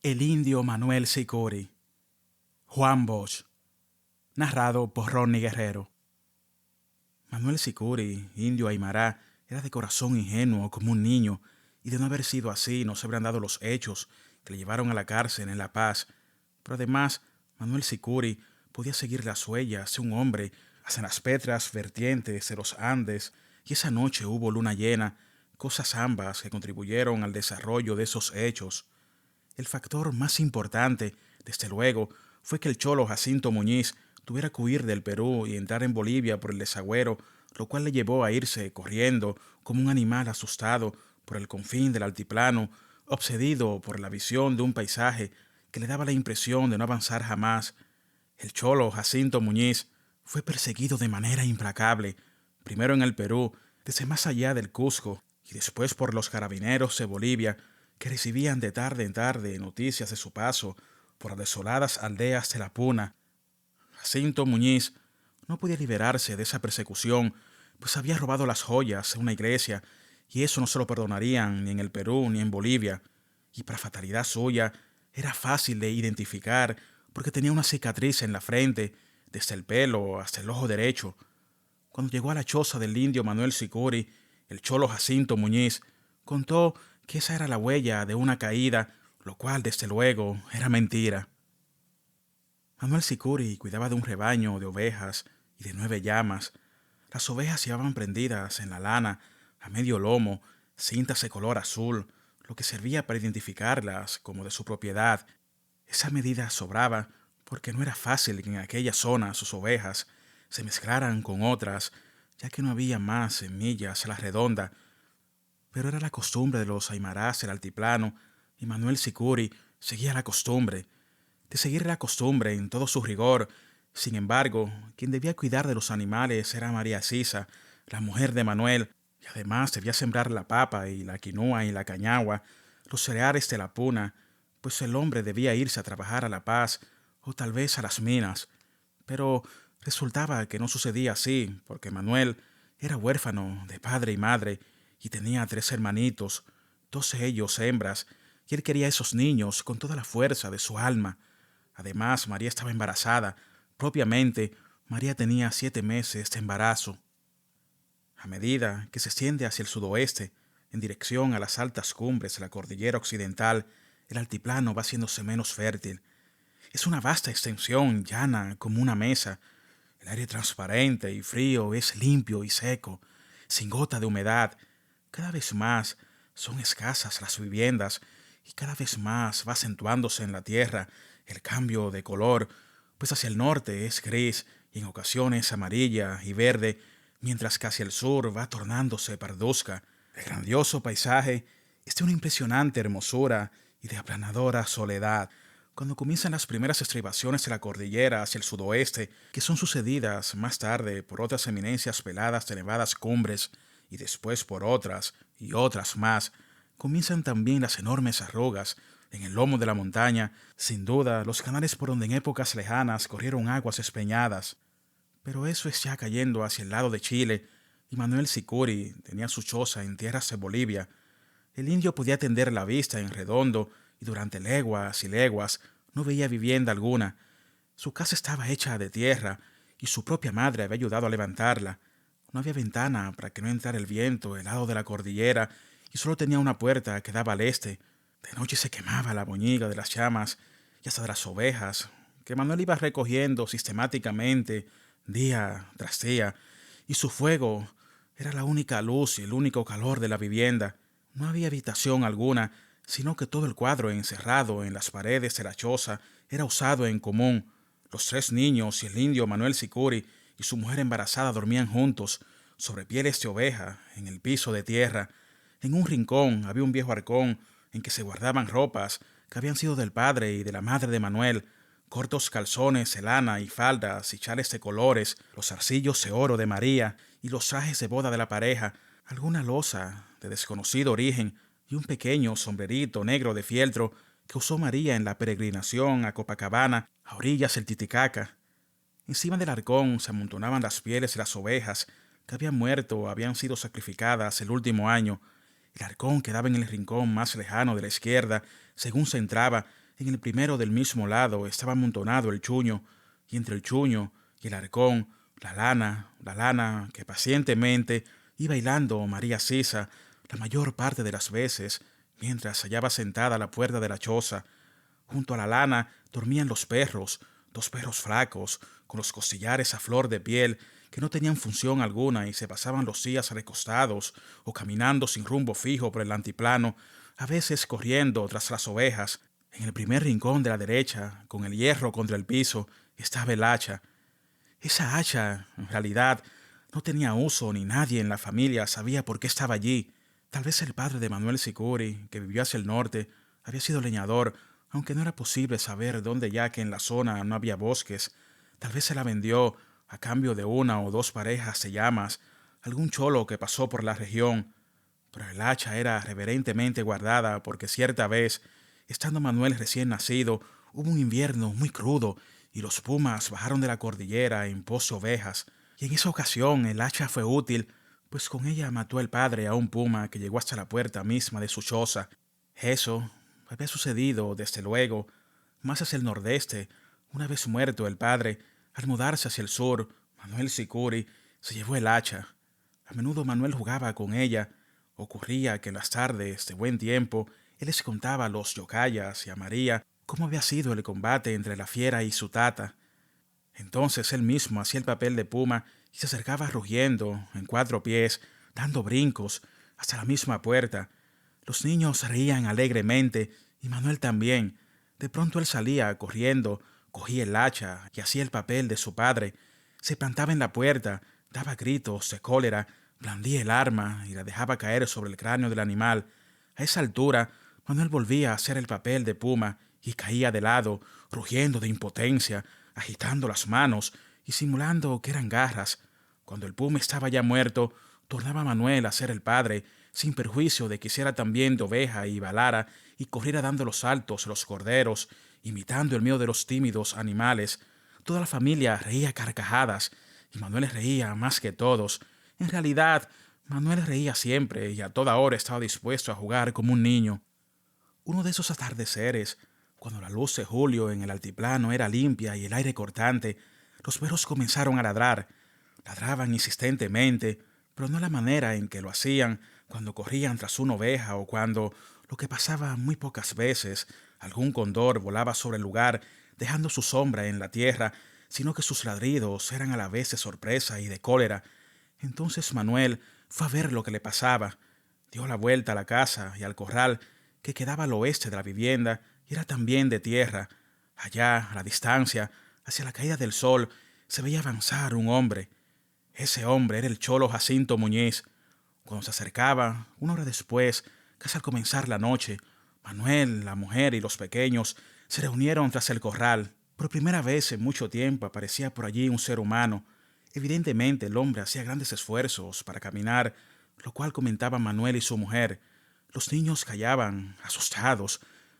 El indio Manuel Sicuri, Juan Bosch, narrado por Ronnie Guerrero. Manuel Sicuri, indio aymara, era de corazón ingenuo como un niño, y de no haber sido así no se habrían dado los hechos que le llevaron a la cárcel en La Paz. Pero además, Manuel Sicuri podía seguir las huellas de un hombre hacia las petras vertientes de los Andes, y esa noche hubo luna llena, cosas ambas que contribuyeron al desarrollo de esos hechos. El factor más importante, desde luego, fue que el cholo Jacinto Muñiz tuviera que huir del Perú y entrar en Bolivia por el desagüero, lo cual le llevó a irse corriendo como un animal asustado por el confín del altiplano, obsedido por la visión de un paisaje que le daba la impresión de no avanzar jamás. El cholo Jacinto Muñiz fue perseguido de manera implacable, primero en el Perú, desde más allá del Cusco, y después por los carabineros de Bolivia, que recibían de tarde en tarde noticias de su paso por las desoladas aldeas de la Puna. Jacinto Muñiz no podía liberarse de esa persecución, pues había robado las joyas de una iglesia, y eso no se lo perdonarían ni en el Perú ni en Bolivia. Y para fatalidad suya, era fácil de identificar porque tenía una cicatriz en la frente, desde el pelo hasta el ojo derecho. Cuando llegó a la choza del indio Manuel Sicuri, el cholo Jacinto Muñiz contó que esa era la huella de una caída, lo cual, desde luego, era mentira. Manuel Sicuri cuidaba de un rebaño de ovejas y de 9 llamas. Las ovejas llevaban prendidas en la lana, a medio lomo, cintas de color azul, lo que servía para identificarlas como de su propiedad. Esa medida sobraba porque no era fácil que en aquella zona sus ovejas se mezclaran con otras, ya que no había más semillas a la redonda. Pero era la costumbre de los aymarás del altiplano, y Manuel Sicuri seguía la costumbre. De seguir la costumbre en todo su rigor, sin embargo, quien debía cuidar de los animales era María Sisa, la mujer de Manuel, y además debía sembrar la papa y la quinua y la cañagua, los cereales de la puna, pues el hombre debía irse a trabajar a La Paz o tal vez a las minas. Pero resultaba que no sucedía así, porque Manuel era huérfano de padre y madre y tenía 3 hermanitos, 2 de ellos hembras, y él quería a esos niños con toda la fuerza de su alma. Además, María estaba embarazada. Propiamente, María tenía 7 meses de embarazo. A medida que se extiende hacia el sudoeste, en dirección a las altas cumbres de la cordillera occidental, el altiplano va haciéndose menos fértil. Es una vasta extensión llana como una mesa. El aire transparente y frío es limpio y seco, sin gota de humedad. Cada vez más son escasas las viviendas y cada vez más va acentuándose en la tierra el cambio de color, pues hacia el norte es gris y en ocasiones amarilla y verde, mientras que hacia el sur va tornándose parduzca. El grandioso paisaje es de una impresionante hermosura y de aplanadora soledad. Cuando comienzan las primeras estribaciones de la cordillera hacia el sudoeste, que son sucedidas más tarde por otras eminencias peladas de nevadas cumbres, y después por otras y otras más, comienzan también las enormes arrugas en el lomo de la montaña, sin duda los canales por donde en épocas lejanas corrieron aguas espeñadas. Pero eso es ya cayendo hacia el lado de Chile, y Manuel Sicuri tenía su choza en tierras de Bolivia. El indio podía tender la vista en redondo y durante leguas y leguas no veía vivienda alguna. Su casa estaba hecha de tierra y su propia madre había ayudado a levantarla. No había ventana para que no entrara el viento helado de la cordillera y solo tenía una puerta que daba al este. De noche se quemaba la boñiga de las llamas y hasta de las ovejas, que Manuel iba recogiendo sistemáticamente día tras día, y su fuego era la única luz y el único calor de la vivienda. No había habitación alguna, sino que todo el cuadro encerrado en las paredes de la choza era usado en común. Los 3 niños y el indio Manuel Sicuri y su mujer embarazada dormían juntos, sobre pieles de oveja, en el piso de tierra. En un rincón había un viejo arcón en que se guardaban ropas que habían sido del padre y de la madre de Manuel, cortos calzones de lana y faldas y chales de colores, los zarcillos de oro de María y los trajes de boda de la pareja, alguna loza de desconocido origen y un pequeño sombrerito negro de fieltro que usó María en la peregrinación a Copacabana, a orillas del Titicaca. Encima del arcón se amontonaban las pieles de las ovejas que habían muerto o habían sido sacrificadas el último año. El arcón quedaba en el rincón más lejano de la izquierda, según se entraba, En el primero del mismo lado estaba amontonado el chuño, y entre el chuño y el arcón, la lana que pacientemente iba hilando María Sisa la mayor parte de las veces, mientras se hallaba sentada a la puerta de la choza. Junto a la lana dormían los perros, dos perros flacos, con los costillares a flor de piel, que no tenían función alguna y se pasaban los días recostados o caminando sin rumbo fijo por el altiplano, a veces corriendo tras las ovejas. En el primer rincón de la derecha, con el hierro contra el piso, estaba el hacha. Esa hacha, en realidad, no tenía uso ni nadie en la familia sabía por qué estaba allí. Tal vez el padre de Manuel Sicuri, que vivió hacia el norte, había sido leñador, aunque no era posible saber dónde ya que en la zona no había bosques. Tal vez se la vendió a cambio de una o dos parejas de llamas, algún cholo que pasó por la región. Pero el hacha era reverentemente guardada porque cierta vez, estando Manuel recién nacido, hubo un invierno muy crudo y los pumas bajaron de la cordillera en pos de ovejas. Y en esa ocasión el hacha fue útil, pues con ella mató el padre a un puma que llegó hasta la puerta misma de su choza. Eso había sucedido, desde luego, más hacia el nordeste. Una vez muerto el padre, al mudarse hacia el sur, Manuel Sicuri se llevó el hacha. A menudo Manuel jugaba con ella. Ocurría que en las tardes de buen tiempo él les contaba a los yocayas y a María cómo había sido el combate entre la fiera y su tata. Entonces él mismo hacía el papel de puma y se acercaba rugiendo, en cuatro pies, dando brincos, hasta la misma puerta. Los niños reían alegremente y Manuel también. De pronto él salía corriendo, cogía el hacha y hacía el papel de su padre. Se plantaba en la puerta, daba gritos de cólera, blandía el arma y la dejaba caer sobre el cráneo del animal. A esa altura, Manuel volvía a hacer el papel de puma y caía de lado, rugiendo de impotencia, agitando las manos y simulando que eran garras. Cuando el puma estaba ya muerto, tornaba Manuel a ser el padre, sin perjuicio de que hiciera también de oveja y balara y corriera dando los saltos a los corderos, imitando el miedo de los tímidos animales. Toda la familia reía a carcajadas y Manuel reía más que todos. En realidad, Manuel reía siempre y a toda hora estaba dispuesto a jugar como un niño. Uno de esos atardeceres, cuando la luz de julio en el altiplano era limpia y el aire cortante, los perros comenzaron a ladrar. Ladraban insistentemente, pero no la manera en que lo hacían cuando corrían tras una oveja o cuando, lo que pasaba muy pocas veces, algún cóndor volaba sobre el lugar dejando su sombra en la tierra, sino que sus ladridos eran a la vez de sorpresa y de cólera. Entonces Manuel fue a ver lo que le pasaba. Dio la vuelta a la casa y al corral que quedaba al oeste de la vivienda y era también de tierra. Allá, a la distancia, hacia la caída del sol, se veía avanzar un hombre. Ese hombre era el cholo Jacinto Muñiz. Cuando se acercaba, una hora después, casi al comenzar la noche, Manuel, la mujer y los pequeños se reunieron tras el corral. Por primera vez en mucho tiempo aparecía por allí un ser humano. Evidentemente el hombre hacía grandes esfuerzos para caminar, lo cual comentaban Manuel y su mujer. Los niños callaban, asustados,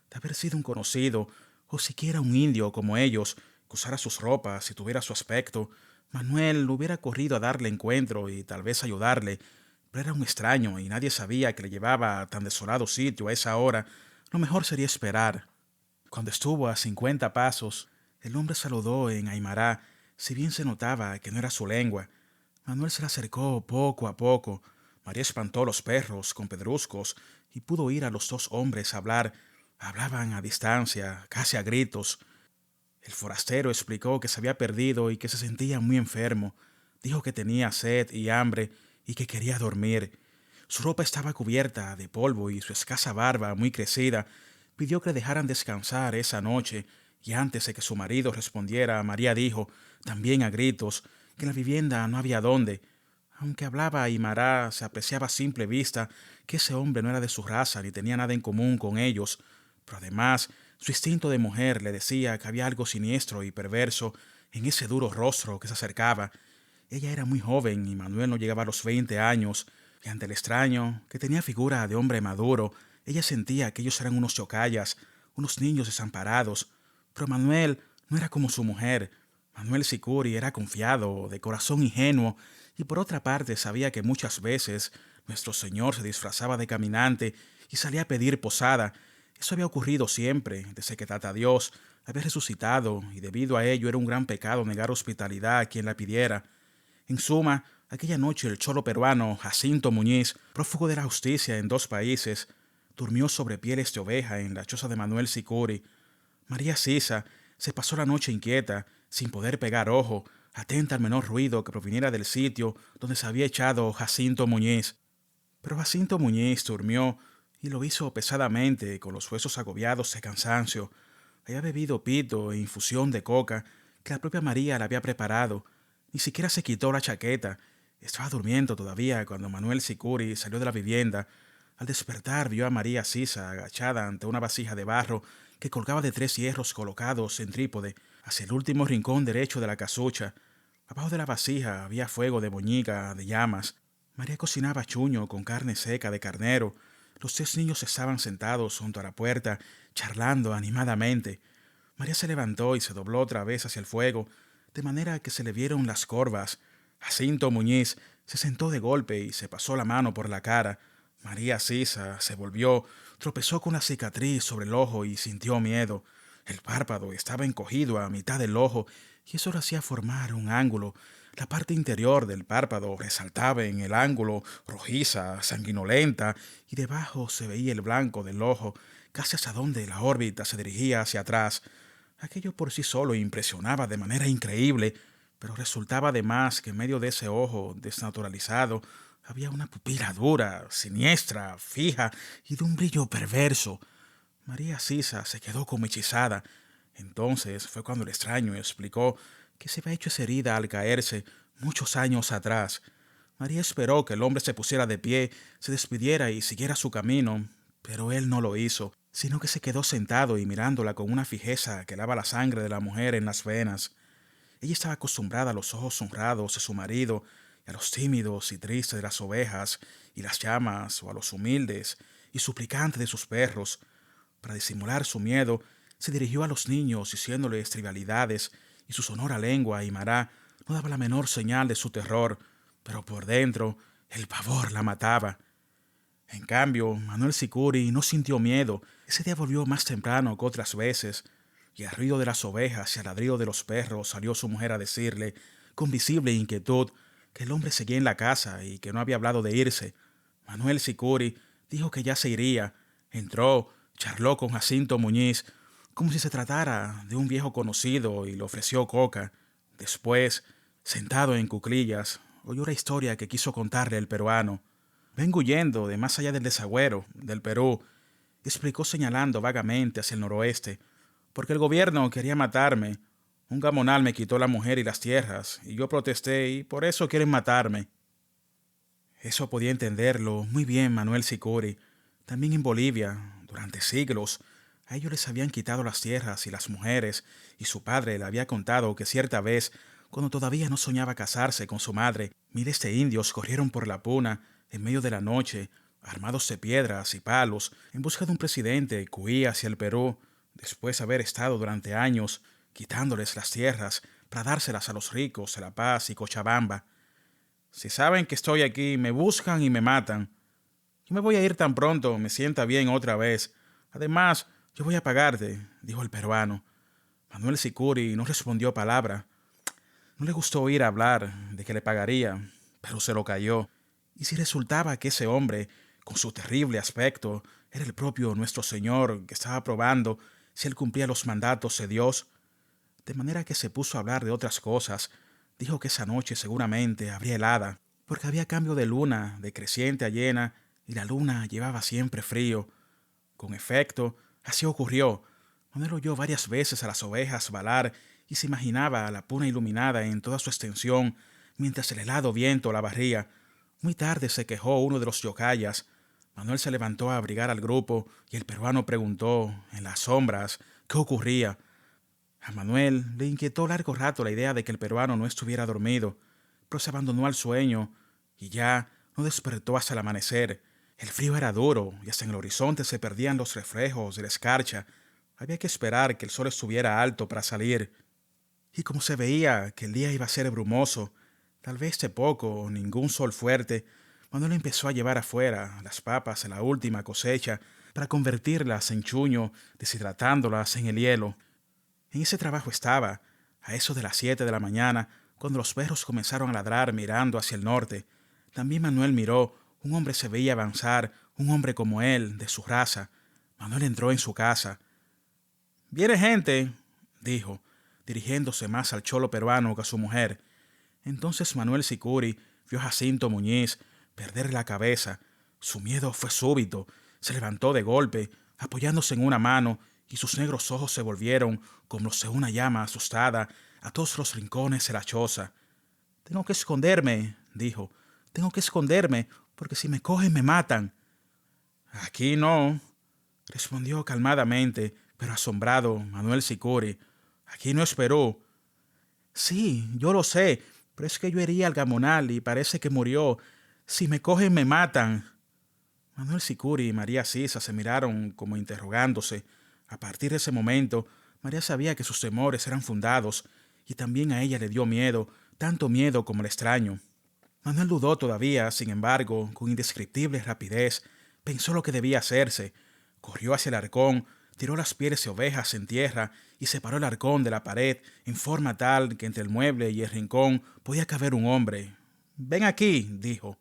de haber sido un conocido, o siquiera un indio como ellos, que usara sus ropas y tuviera su aspecto. Manuel hubiera corrido a darle encuentro y tal vez ayudarle, pero era un extraño y nadie sabía que le llevaba a tan desolado sitio a esa hora. Lo mejor sería esperar. Cuando estuvo a 50 pasos, el hombre saludó en Aymará, si bien se notaba que no era su lengua. Manuel se le acercó poco a poco. María espantó a los perros con pedruscos y pudo oír a los dos hombres hablar. Hablaban a distancia, casi a gritos. El forastero explicó que se había perdido y que se sentía muy enfermo. Dijo que tenía sed y hambre y que quería dormir. Su ropa estaba cubierta de polvo y su escasa barba, muy crecida, pidió que le dejaran descansar esa noche, y antes de que su marido respondiera, María dijo, también a gritos, que en la vivienda no había dónde. Aunque hablaba aymara, se apreciaba a simple vista que ese hombre no era de su raza ni tenía nada en común con ellos, pero además su instinto de mujer le decía que había algo siniestro y perverso en ese duro rostro que se acercaba. Ella era muy joven y Manuel no llegaba a los 20 años, y ante el extraño, que tenía figura de hombre maduro, ella sentía que ellos eran unos chocayas, unos niños desamparados. Pero Manuel no era como su mujer. Manuel Sicuri era confiado, de corazón ingenuo, y por otra parte sabía que muchas veces nuestro Señor se disfrazaba de caminante y salía a pedir posada. Eso había ocurrido siempre, desde que Tata Dios había resucitado, y debido a ello era un gran pecado negar hospitalidad a quien la pidiera. En suma, aquella noche el cholo peruano Jacinto Muñiz, prófugo de la justicia en 2 países, durmió sobre pieles de oveja en la choza de Manuel Sicuri. María Sisa se pasó la noche inquieta, sin poder pegar ojo, atenta al menor ruido que proviniera del sitio donde se había echado Jacinto Muñiz. Pero Jacinto Muñiz durmió y lo hizo pesadamente, con los huesos agobiados de cansancio. Había bebido pito e infusión de coca que la propia María le había preparado. Ni siquiera se quitó la chaqueta. Estaba durmiendo todavía cuando Manuel Sicuri salió de la vivienda. Al despertar vio a María Sisa agachada ante una vasija de barro que colgaba de 3 hierros colocados en trípode hacia el último rincón derecho de la casucha. Abajo de la vasija había fuego de boñiga de llamas. María cocinaba chuño con carne seca de carnero. Los 3 niños estaban sentados junto a la puerta, charlando animadamente. María se levantó y se dobló otra vez hacia el fuego, de manera que se le vieron las corvas. Jacinto Muñiz se sentó de golpe y se pasó la mano por la cara. María Sisa se volvió, tropezó con la cicatriz sobre el ojo y sintió miedo. El párpado estaba encogido a mitad del ojo y eso lo hacía formar un ángulo. La parte interior del párpado resaltaba en el ángulo, rojiza, sanguinolenta, y debajo se veía el blanco del ojo, casi hasta donde la órbita se dirigía hacia atrás. Aquello por sí solo impresionaba de manera increíble, pero resultaba además que en medio de ese ojo desnaturalizado había una pupila dura, siniestra, fija y de un brillo perverso. María Sisa se quedó como hechizada. Entonces fue cuando el extraño explicó que se había hecho esa herida al caerse muchos años atrás. María esperó que el hombre se pusiera de pie, se despidiera y siguiera su camino, pero él no lo hizo, sino que se quedó sentado y mirándola con una fijeza que lava la sangre de la mujer en las venas. Ella estaba acostumbrada a los ojos honrados de su marido y a los tímidos y tristes de las ovejas y las llamas, o a los humildes y suplicantes de sus perros. Para disimular su miedo, se dirigió a los niños diciéndoles trivialidades, y su sonora lengua aimara no daba la menor señal de su terror, pero por dentro el pavor la mataba. En cambio, Manuel Sicuri no sintió miedo. Ese día volvió más temprano que otras veces, y al ruido de las ovejas y al ladrido de los perros salió su mujer a decirle, con visible inquietud, que el hombre seguía en la casa y que no había hablado de irse. Manuel Sicuri dijo que ya se iría. Entró, charló con Jacinto Muñiz, como si se tratara de un viejo conocido, y le ofreció coca. Después, sentado en cuclillas, oyó la historia que quiso contarle el peruano. Vengo huyendo de más allá del desagüero, del Perú, explicó señalando vagamente hacia el noroeste, porque el gobierno quería matarme. Un gamonal me quitó la mujer y las tierras, y yo protesté, y por eso quieren matarme. Eso podía entenderlo muy bien Manuel Sicuri. También en Bolivia, durante siglos, a ellos les habían quitado las tierras y las mujeres, y su padre le había contado que cierta vez, cuando todavía no soñaba casarse con su madre, miles de indios corrieron por la puna, en medio de la noche, armados de piedras y palos, en busca de un presidente que huía hacia el Perú, después de haber estado durante años quitándoles las tierras para dárselas a los ricos de La Paz y Cochabamba. Si saben que estoy aquí, me buscan y me matan. Yo me voy a ir tan pronto me sienta bien otra vez. Además, yo voy a pagarte, dijo el peruano. Manuel Sicuri no respondió palabra. No le gustó oír hablar de que le pagaría, pero se lo calló. ¿Y si resultaba que ese hombre, con su terrible aspecto, era el propio nuestro Señor que estaba probando si él cumplía los mandatos de Dios? De manera que se puso a hablar de otras cosas. Dijo que esa noche seguramente habría helada, porque había cambio de luna, de creciente a llena, y la luna llevaba siempre frío. Con efecto, así ocurrió. Manuel oyó varias veces a las ovejas balar y se imaginaba a la puna iluminada en toda su extensión, mientras el helado viento la barría. Muy tarde se quejó uno de los yocayas. Manuel se levantó a abrigar al grupo y el peruano preguntó, en las sombras, qué ocurría. A Manuel le inquietó largo rato la idea de que el peruano no estuviera dormido, pero se abandonó al sueño y ya no despertó hasta el amanecer. El frío era duro y hasta en el horizonte se perdían los reflejos de la escarcha. Había que esperar que el sol estuviera alto para salir. Y como se veía que el día iba a ser brumoso, tal vez de poco ningún sol fuerte, Manuel empezó a llevar afuera las papas de la última cosecha para convertirlas en chuño, deshidratándolas en el hielo. En ese trabajo estaba, a eso de las 7 de la mañana, cuando los perros comenzaron a ladrar mirando hacia el norte. También Manuel miró. Un hombre se veía avanzar, un hombre como él, de su raza. Manuel entró en su casa. «Viene gente», dijo, dirigiéndose más al cholo peruano que a su mujer. Entonces Manuel Sicuri vio a Jacinto Muñiz perder la cabeza. Su miedo fue súbito. Se levantó de golpe, apoyándose en una mano, y sus negros ojos se volvieron, como los de una llama asustada, a todos los rincones de la choza. «Tengo que esconderme», dijo. «Tengo que esconderme, porque si me cogen me matan». «Aquí no», respondió calmadamente, pero asombrado, Manuel Sicuri. «Aquí no es Perú». «Sí, yo lo sé, pero es que yo herí al gamonal y parece que murió. Si me cogen me matan». Manuel Sicuri y María Sisa se miraron como interrogándose. A partir de ese momento, María sabía que sus temores eran fundados, y también a ella le dio miedo, tanto miedo como el extraño. Manuel dudó todavía, sin embargo, con indescriptible rapidez, pensó lo que debía hacerse. Corrió hacia el arcón, tiró las pieles de ovejas en tierra y separó el arcón de la pared en forma tal que entre el mueble y el rincón podía caber un hombre. «Ven aquí», dijo.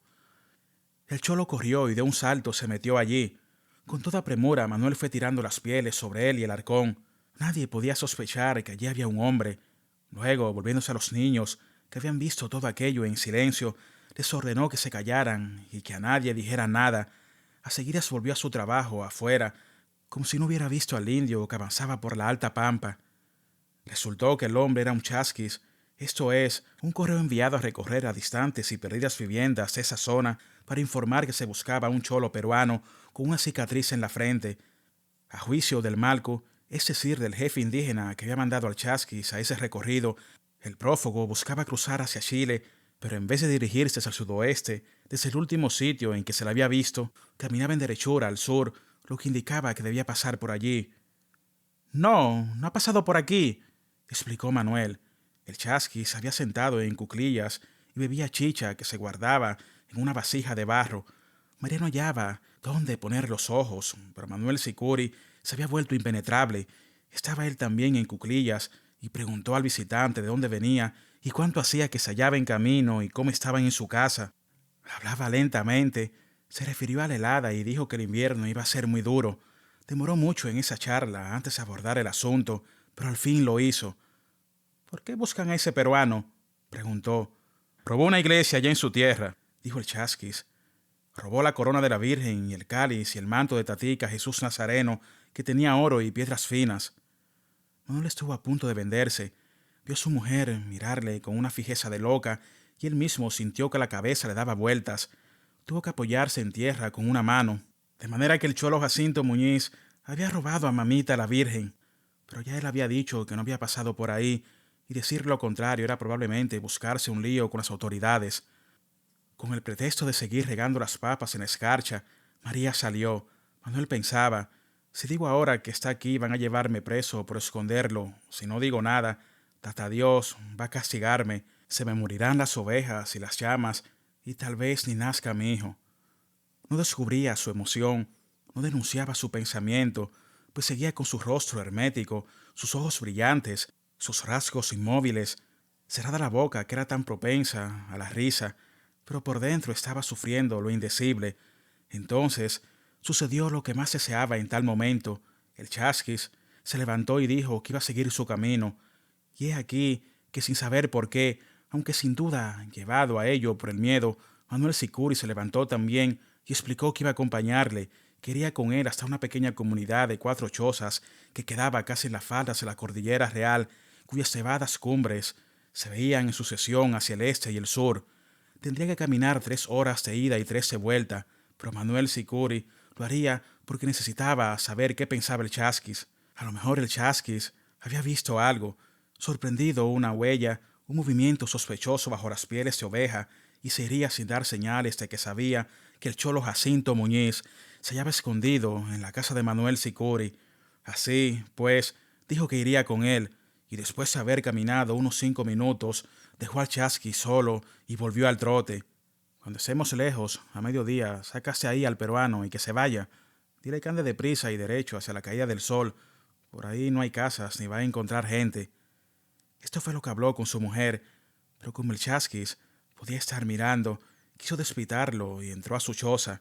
El cholo corrió y de un salto se metió allí. Con toda premura, Manuel fue tirando las pieles sobre él y el arcón. Nadie podía sospechar que allí había un hombre. Luego, volviéndose a los niños, que habían visto todo aquello en silencio, les ordenó que se callaran y que a nadie dijera nada. A seguidas volvió a su trabajo afuera, como si no hubiera visto al indio que avanzaba por la alta pampa. Resultó que el hombre era un chasquis, esto es, un correo enviado a recorrer a distantes y perdidas viviendas de esa zona para informar que se buscaba un cholo peruano con una cicatriz en la frente. A juicio del Malco, es decir, del jefe indígena que había mandado al chasquis a ese recorrido, el prófugo buscaba cruzar hacia Chile, pero en vez de dirigirse hacia el sudoeste, desde el último sitio en que se le había visto, caminaba en derechura al sur, lo que indicaba que debía pasar por allí. «No, no ha pasado por aquí», explicó Manuel. El chasquis había sentado en cuclillas y bebía chicha que se guardaba en una vasija de barro. María no hallaba dónde poner los ojos, pero Manuel Sicuri se había vuelto impenetrable. Estaba él también en cuclillas y preguntó al visitante de dónde venía y cuánto hacía que se hallaba en camino y cómo estaban en su casa. Hablaba lentamente, se refirió a la helada y dijo que el invierno iba a ser muy duro. Demoró mucho en esa charla antes de abordar el asunto, pero al fin lo hizo. «¿Por qué buscan a ese peruano?», preguntó. «Robó una iglesia allá en su tierra», dijo el chasquis. «Robó la corona de la Virgen y el cáliz y el manto de Tatica Jesús Nazareno, que tenía oro y piedras finas». Manuel estuvo a punto de venderse. Vio a su mujer mirarle con una fijeza de loca y él mismo sintió que la cabeza le daba vueltas. Tuvo que apoyarse en tierra con una mano, de manera que el cholo Jacinto Muñiz había robado a mamita la Virgen. Pero ya él había dicho que no había pasado por ahí, y decir lo contrario era probablemente buscarse un lío con las autoridades. Con el pretexto de seguir regando las papas en la escarcha, María salió. Manuel pensaba, si digo ahora que está aquí van a llevarme preso por esconderlo. Si no digo nada, tata Dios va a castigarme. Se me morirán las ovejas y las llamas, y tal vez ni nazca mi hijo. No descubría su emoción, no denunciaba su pensamiento, pues seguía con su rostro hermético, sus ojos brillantes, sus rasgos inmóviles, cerrada la boca que era tan propensa a la risa, pero por dentro estaba sufriendo lo indecible. Entonces sucedió lo que más deseaba en tal momento. El chasquis se levantó y dijo que iba a seguir su camino. Y he aquí que sin saber por qué, aunque sin duda llevado a ello por el miedo, Manuel Sicuri se levantó también y explicó que iba a acompañarle. Quería con él hasta una pequeña comunidad de 4 chozas que quedaba casi en las faldas de la cordillera real, cuyas nevadas cumbres se veían en sucesión hacia el este y el sur. Tendría que caminar 3 horas de ida y 3 de vuelta, pero Manuel Sicuri lo haría porque necesitaba saber qué pensaba el chasquis. A lo mejor el chasquis había visto algo, sorprendido una huella, un movimiento sospechoso bajo las pieles de oveja, y se iría sin dar señales de que sabía que el cholo Jacinto Muñiz se hallaba escondido en la casa de Manuel Sicuri. Así, pues, dijo que iría con él, y después de haber caminado unos 5 minutos, dejó al chasquis solo y volvió al trote. «Cuando estemos lejos, a mediodía, sácase ahí al peruano y que se vaya», Dile que ande deprisa y derecho hacia la caída del sol. Por ahí no hay casas ni va a encontrar gente. Esto fue lo que habló con su mujer, pero como el chasquis podía estar mirando, quiso despitarlo y entró a su choza.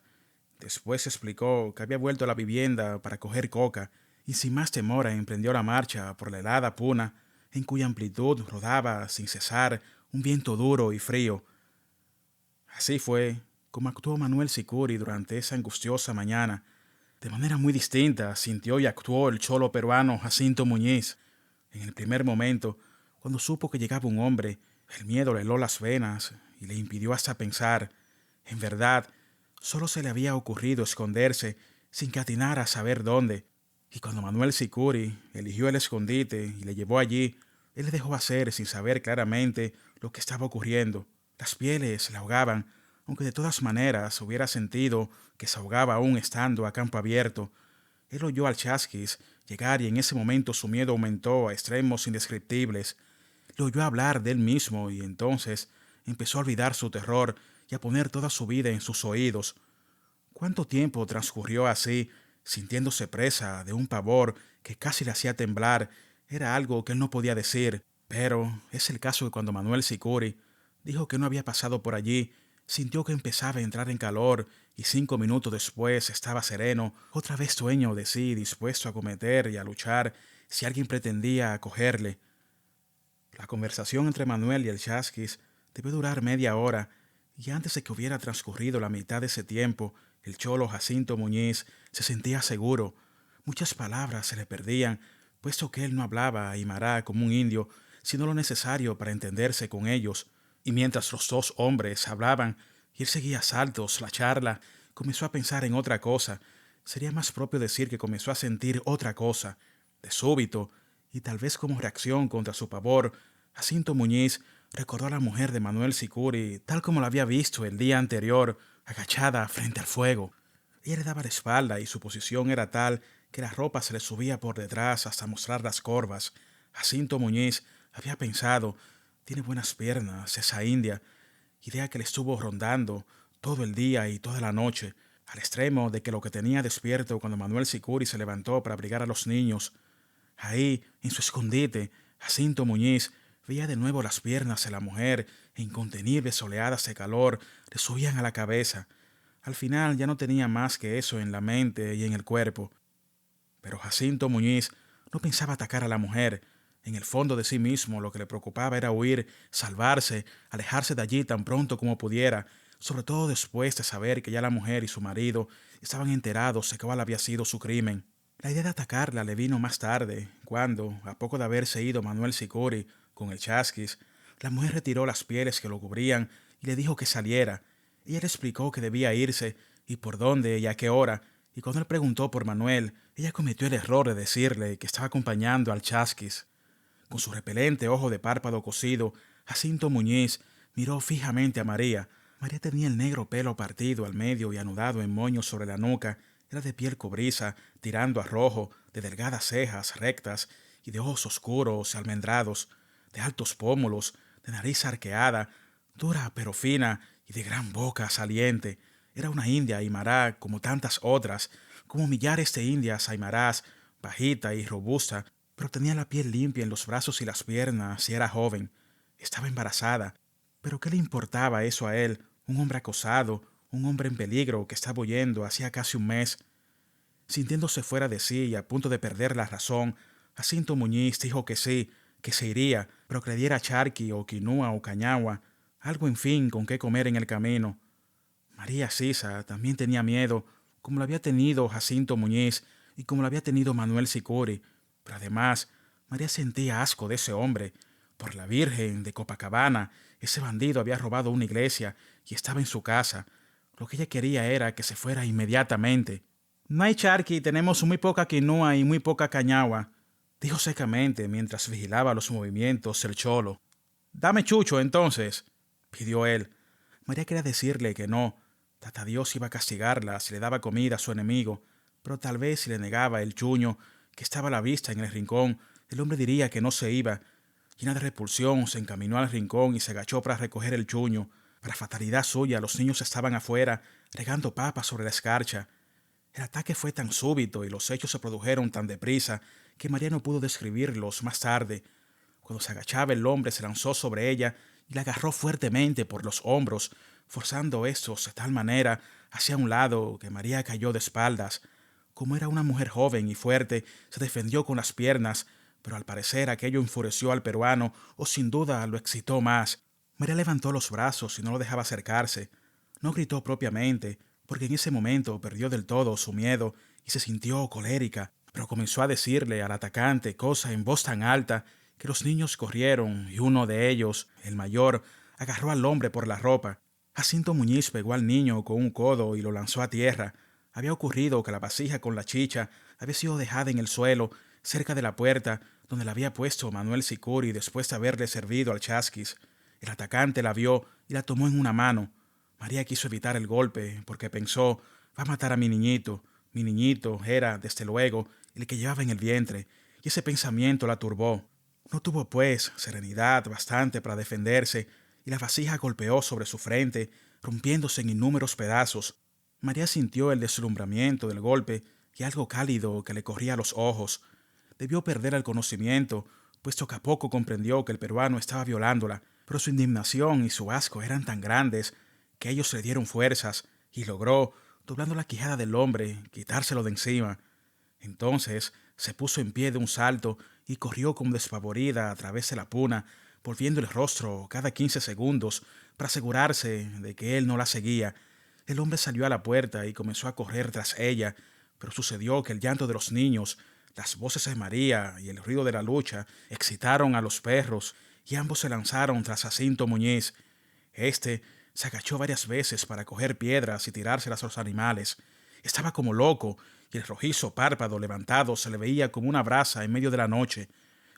Después explicó que había vuelto a la vivienda para coger coca y sin más demora emprendió la marcha por la helada puna, en cuya amplitud rodaba sin cesar un viento duro y frío. Así fue como actuó Manuel Sicuri durante esa angustiosa mañana. De manera muy distinta sintió y actuó el cholo peruano Jacinto Muñiz. En el primer momento, cuando supo que llegaba un hombre, el miedo le heló las venas y le impidió hasta pensar. En verdad, solo se le había ocurrido esconderse sin que atinara a saber dónde. Y cuando Manuel Sicuri eligió el escondite y le llevó allí, él le dejó hacer sin saber claramente lo que estaba ocurriendo. Las pieles le ahogaban, aunque de todas maneras hubiera sentido que se ahogaba aún estando a campo abierto. Él oyó al chasquis llegar y en ese momento su miedo aumentó a extremos indescriptibles. Le oyó hablar de él mismo y entonces empezó a olvidar su terror y a poner toda su vida en sus oídos. ¿Cuánto tiempo transcurrió así, sintiéndose presa de un pavor que casi le hacía temblar? Era algo que él no podía decir, pero es el caso que cuando Manuel Sicuri dijo que no había pasado por allí, sintió que empezaba a entrar en calor y 5 minutos después estaba sereno, otra vez dueño de sí, dispuesto a cometer y a luchar si alguien pretendía acogerle. La conversación entre Manuel y el chasquis debió durar media hora, y antes de que hubiera transcurrido la mitad de ese tiempo, el cholo Jacinto Muñiz se sentía seguro. Muchas palabras se le perdían, puesto que él no hablaba aymara como un indio, sino lo necesario para entenderse con ellos. Y mientras los dos hombres hablaban y él seguía a saltos la charla, comenzó a pensar en otra cosa. Sería más propio decir que comenzó a sentir otra cosa. De súbito, y tal vez como reacción contra su pavor, Jacinto Muñiz recordó a la mujer de Manuel Sicuri tal como la había visto el día anterior, agachada frente al fuego. Ella le daba la espalda y su posición era tal que la ropa se le subía por detrás hasta mostrar las corvas. Jacinto Muñiz había pensado, tiene buenas piernas esa india, idea que le estuvo rondando todo el día y toda la noche, al extremo de que lo que tenía despierto cuando Manuel Sicuri se levantó para abrigar a los niños. Ahí, en su escondite, Jacinto Muñiz veía de nuevo las piernas de la mujer e incontenibles oleadas de calor le subían a la cabeza. Al final ya no tenía más que eso en la mente y en el cuerpo. Pero Jacinto Muñiz no pensaba atacar a la mujer. En el fondo de sí mismo lo que le preocupaba era huir, salvarse, alejarse de allí tan pronto como pudiera, sobre todo después de saber que ya la mujer y su marido estaban enterados de cuál había sido su crimen. La idea de atacarla le vino más tarde, cuando, a poco de haberse ido Manuel Sicuri con el chasquis, la mujer retiró las pieles que lo cubrían y le dijo que saliera. Ella le explicó que debía irse y por dónde y a qué hora, y cuando él preguntó por Manuel, ella cometió el error de decirle que estaba acompañando al chasquis. Con su repelente ojo de párpado cosido, Jacinto Muñiz miró fijamente a María. María tenía el negro pelo partido al medio y anudado en moños sobre la nuca. Era de piel cobriza, tirando a rojo, de delgadas cejas rectas y de ojos oscuros y almendrados, de altos pómulos, de nariz arqueada, dura pero fina y de gran boca saliente. Era una india aymara como tantas otras, como millares de indias aymarás, bajita y robusta, pero tenía la piel limpia en los brazos y las piernas y era joven. Estaba embarazada. ¿Pero qué le importaba eso a él, un hombre acosado, un hombre en peligro que estaba huyendo hacía casi un mes? Sintiéndose fuera de sí y a punto de perder la razón, Jacinto Muñiz dijo que sí, que se iría, pero que le diera charqui o quinua o cañagua, algo en fin con qué comer en el camino. María Sisa también tenía miedo, como lo había tenido Jacinto Muñiz y como lo había tenido Manuel Sicuri, pero además María sentía asco de ese hombre. Por la Virgen de Copacabana, ese bandido había robado una iglesia y estaba en su casa. Lo que ella quería era que se fuera inmediatamente. No hay charqui, tenemos muy poca quinua y muy poca cañagua, dijo secamente mientras vigilaba los movimientos del cholo. Dame chucho, entonces, pidió él. María quería decirle que no. Tata Dios iba a castigarla si le daba comida a su enemigo, pero tal vez si le negaba el chuño que estaba a la vista en el rincón, el hombre diría que no se iba. Llena de repulsión, se encaminó al rincón y se agachó para recoger el chuño. Para fatalidad suya, los niños estaban afuera, regando papas sobre la escarcha. El ataque fue tan súbito y los hechos se produjeron tan deprisa que María no pudo describirlos más tarde. Cuando se agachaba, el hombre se lanzó sobre ella y la agarró fuertemente por los hombros, forzando estos de tal manera hacia un lado que María cayó de espaldas. Como era una mujer joven y fuerte, se defendió con las piernas, pero al parecer aquello enfureció al peruano o sin duda lo excitó más. María levantó los brazos y no lo dejaba acercarse. No gritó propiamente, porque en ese momento perdió del todo su miedo y se sintió colérica, pero comenzó a decirle al atacante cosas en voz tan alta que los niños corrieron y uno de ellos, el mayor, agarró al hombre por la ropa. Jacinto Muñiz pegó al niño con un codo y lo lanzó a tierra. Había ocurrido que la vasija con la chicha había sido dejada en el suelo, cerca de la puerta, donde la había puesto Manuel Sicuri después de haberle servido al chasquis. El atacante la vio y la tomó en una mano. María quiso evitar el golpe porque pensó, va a matar a mi niñito. Mi niñito era, desde luego, el que llevaba en el vientre, y ese pensamiento la turbó. No tuvo, pues, serenidad bastante para defenderse, y la vasija golpeó sobre su frente, rompiéndose en innúmeros pedazos. María sintió el deslumbramiento del golpe y algo cálido que le corría a los ojos. Debió perder el conocimiento, puesto que a poco comprendió que el peruano estaba violándola, pero su indignación y su asco eran tan grandes que ellos le dieron fuerzas y logró, doblando la quijada del hombre, quitárselo de encima. Entonces se puso en pie de un salto y corrió como despavorida a través de la puna, volviendo el rostro cada 15 segundos para asegurarse de que él no la seguía. El hombre salió a la puerta y comenzó a correr tras ella, pero sucedió que el llanto de los niños, las voces de María y el ruido de la lucha excitaron a los perros y ambos se lanzaron tras Jacinto Muñiz. Este se agachó varias veces para coger piedras y tirárselas a los animales. Estaba como loco y el rojizo párpado levantado se le veía como una brasa en medio de la noche.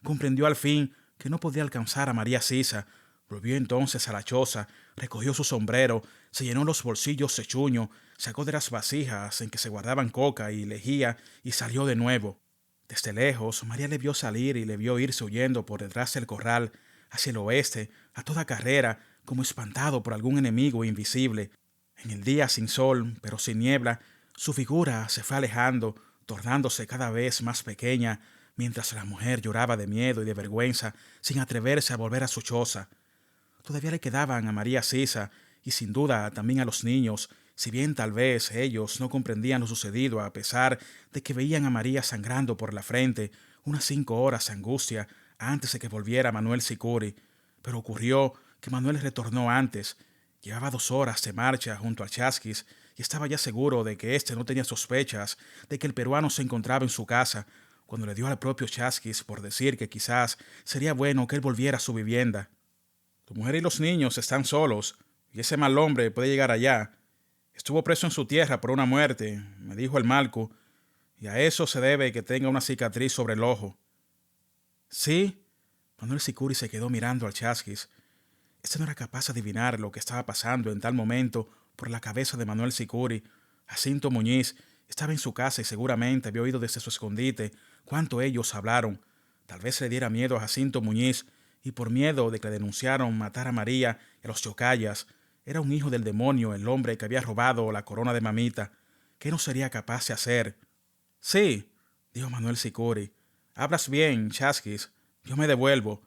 Comprendió al fin que no podía alcanzar a María Sisa. Volvió entonces a la choza, recogió su sombrero, se llenó los bolsillos de chuño, sacó de las vasijas en que se guardaban coca y lejía y salió de nuevo. Desde lejos, María le vio salir y le vio irse huyendo por detrás del corral, hacia el oeste, a toda carrera, como espantado por algún enemigo invisible. En el día sin sol, pero sin niebla, su figura se fue alejando, tornándose cada vez más pequeña, mientras la mujer lloraba de miedo y de vergüenza, sin atreverse a volver a su choza. Todavía le quedaban a María Sisa, y sin duda también a los niños, si bien tal vez ellos no comprendían lo sucedido a pesar de que veían a María sangrando por la frente unas 5 horas de angustia antes de que volviera Manuel Sicuri. Pero ocurrió que Manuel retornó antes. Llevaba 2 horas de marcha junto al chasquis y estaba ya seguro de que éste no tenía sospechas de que el peruano se encontraba en su casa, cuando le dio al propio chasquis por decir que quizás sería bueno que él volviera a su vivienda. Tu mujer y los niños están solos, y ese mal hombre puede llegar allá. Estuvo preso en su tierra por una muerte, me dijo el Malcu, y a eso se debe que tenga una cicatriz sobre el ojo. ¿Sí? Manuel Sicuri se quedó mirando al chasquis. Este no era capaz de adivinar lo que estaba pasando en tal momento por la cabeza de Manuel Sicuri. Jacinto Muñiz estaba en su casa y seguramente había oído desde su escondite cuánto ellos hablaron. Tal vez le diera miedo a Jacinto Muñiz, y por miedo de que le denunciaron matar a María y a los chocayas. Era un hijo del demonio el hombre que había robado la corona de mamita. ¿Qué no sería capaz de hacer? Sí, dijo Manuel Sicuri. Hablas bien, chasquis. Yo me devuelvo.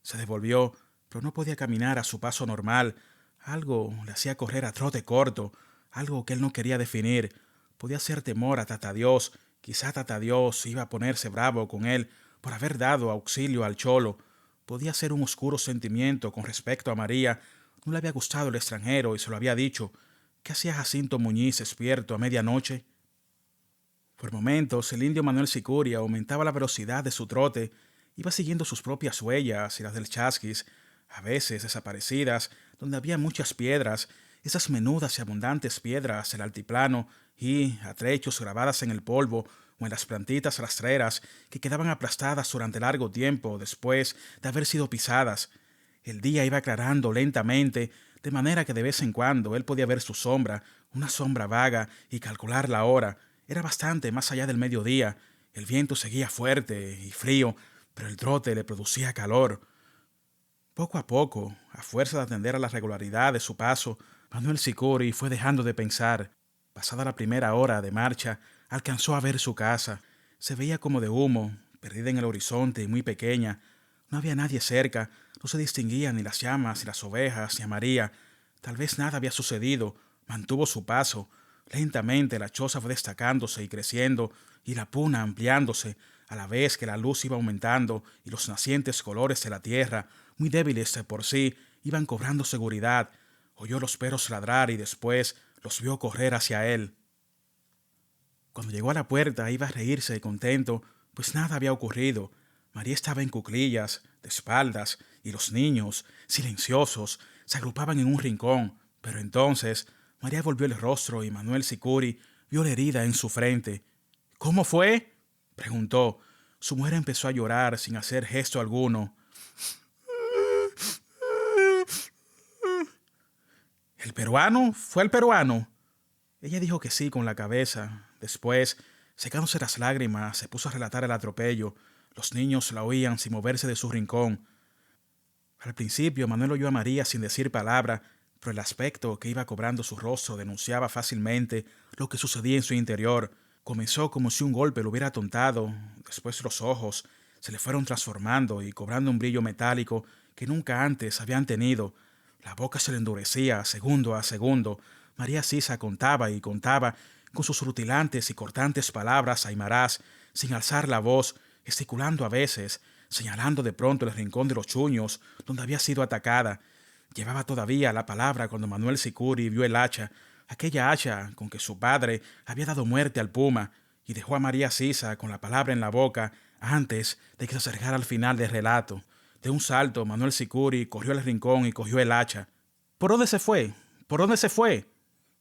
Se devolvió, pero no podía caminar a su paso normal. Algo le hacía correr a trote corto, algo que él no quería definir. Podía ser temor a Tata Dios. Quizá Tata Dios iba a ponerse bravo con él por haber dado auxilio al cholo. Podía ser un oscuro sentimiento con respecto a María. No le había gustado el extranjero y se lo había dicho. ¿Qué hacía Jacinto Muñiz despierto a medianoche? Por momentos, el indio Manuel Sicuri aumentaba la velocidad de su trote. Iba siguiendo sus propias huellas y las del chasquis, a veces desaparecidas, donde había muchas piedras, esas menudas y abundantes piedras del altiplano y, a trechos grabadas en el polvo o en las plantitas rastreras que quedaban aplastadas durante largo tiempo después de haber sido pisadas. El día iba aclarando lentamente, de manera que de vez en cuando él podía ver su sombra, una sombra vaga, y calcular la hora. Era bastante más allá del mediodía. El viento seguía fuerte y frío, pero el trote le producía calor. Poco a poco, a fuerza de atender a la regularidad de su paso, Manuel Sicuri fue dejando de pensar. Pasada la primera hora de marcha, alcanzó a ver su casa. Se veía como de humo, perdida en el horizonte y muy pequeña. No había nadie cerca, no se distinguían ni las llamas, ni las ovejas, ni a María. Tal vez nada había sucedido. Mantuvo su paso. Lentamente la choza fue destacándose y creciendo, y la puna ampliándose, a la vez que la luz iba aumentando y los nacientes colores de la tierra, muy débiles de por sí, iban cobrando seguridad. Oyó los perros ladrar y después los vio correr hacia él. Cuando llegó a la puerta iba a reírse contento, pues nada había ocurrido. María estaba en cuclillas, de espaldas, y los niños, silenciosos, se agrupaban en un rincón. Pero entonces María volvió el rostro y Manuel Sicuri vio la herida en su frente. ¿Cómo fue?, preguntó. Su mujer empezó a llorar sin hacer gesto alguno. ¿El peruano? ¿Fue el peruano? Ella dijo que sí con la cabeza. Después, secándose las lágrimas, se puso a relatar el atropello. Los niños la oían sin moverse de su rincón. Al principio, Manuel oyó a María sin decir palabra, pero el aspecto que iba cobrando su rostro denunciaba fácilmente lo que sucedía en su interior. Comenzó como si un golpe lo hubiera atontado. Después los ojos se le fueron transformando y cobrando un brillo metálico que nunca antes habían tenido. La boca se le endurecía segundo a segundo. María Sisa contaba y contaba con sus rutilantes y cortantes palabras aymarás, sin alzar la voz, gesticulando a veces, señalando de pronto el rincón de los chuños donde había sido atacada. Llevaba todavía la palabra cuando Manuel Sicuri vio el hacha, aquella hacha con que su padre había dado muerte al puma, y dejó a María Sisa con la palabra en la boca antes de que se acercara al final del relato. De un salto, Manuel Sicuri corrió al rincón y cogió el hacha. ¿Por dónde se fue? ¿Por dónde se fue?,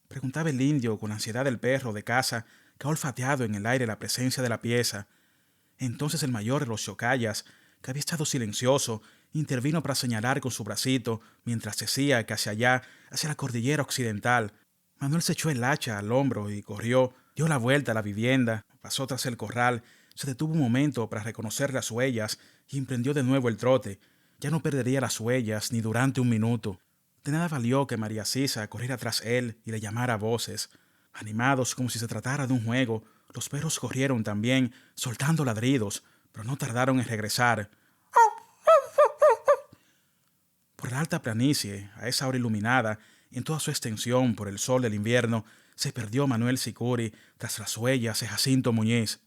preguntaba el indio con la ansiedad del perro de caza que ha olfateado en el aire la presencia de la pieza. Entonces el mayor de los chocallas, que había estado silencioso, intervino para señalar con su bracito mientras decía que hacia allá, hacia la cordillera occidental. Manuel se echó el hacha al hombro y corrió, dio la vuelta a la vivienda, pasó tras el corral, se detuvo un momento para reconocer las huellas y emprendió de nuevo el trote. Ya no perdería las huellas ni durante un minuto. De nada valió que María Sisa corriera tras él y le llamara a voces. Animados como si se tratara de un juego, los perros corrieron también, soltando ladridos, pero no tardaron en regresar. Por la alta planicie, a esa hora iluminada, en toda su extensión por el sol del invierno, se perdió Manuel Sicuri tras las huellas de Jacinto Muñiz.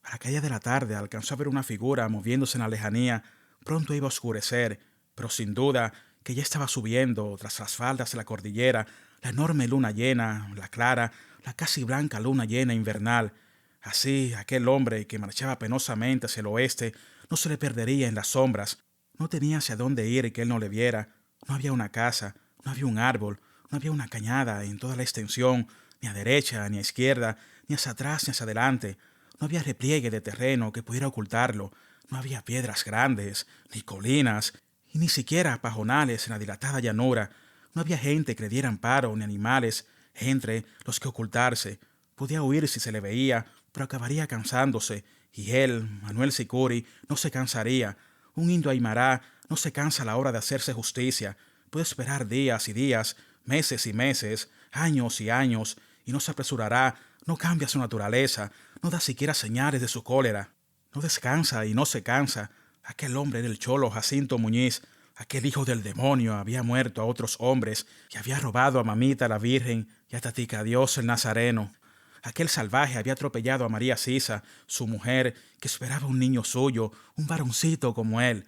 A la caída de la tarde alcanzó a ver una figura moviéndose en la lejanía. Pronto iba a oscurecer, pero sin duda que ya estaba subiendo, tras las faldas de la cordillera, la enorme luna llena, la clara, la casi blanca luna llena invernal. Así, aquel hombre que marchaba penosamente hacia el oeste no se le perdería en las sombras. No tenía hacia dónde ir que él no le viera. No había una casa, no había un árbol, no había una cañada en toda la extensión, ni a derecha, ni a izquierda, ni hacia atrás, ni hacia adelante. No había repliegue de terreno que pudiera ocultarlo. No había piedras grandes, ni colinas, y ni siquiera pajonales en la dilatada llanura. No había gente que le diera amparo, ni animales entre los que ocultarse. Podía huir si se le veía, pero acabaría cansándose, y él, Manuel Sicuri, no se cansaría. Un indio aymará no se cansa a la hora de hacerse justicia. Puede esperar días y días, meses y meses, años y años, y no se apresurará, no cambia su naturaleza, no da siquiera señales de su cólera. No descansa y no se cansa. Aquel hombre era el cholo Jacinto Muñiz. Aquel hijo del demonio había muerto a otros hombres y había robado a Mamita la Virgen y a Tatica Dios el Nazareno. Aquel salvaje había atropellado a María Sisa, su mujer, que esperaba un niño suyo, un varoncito como él.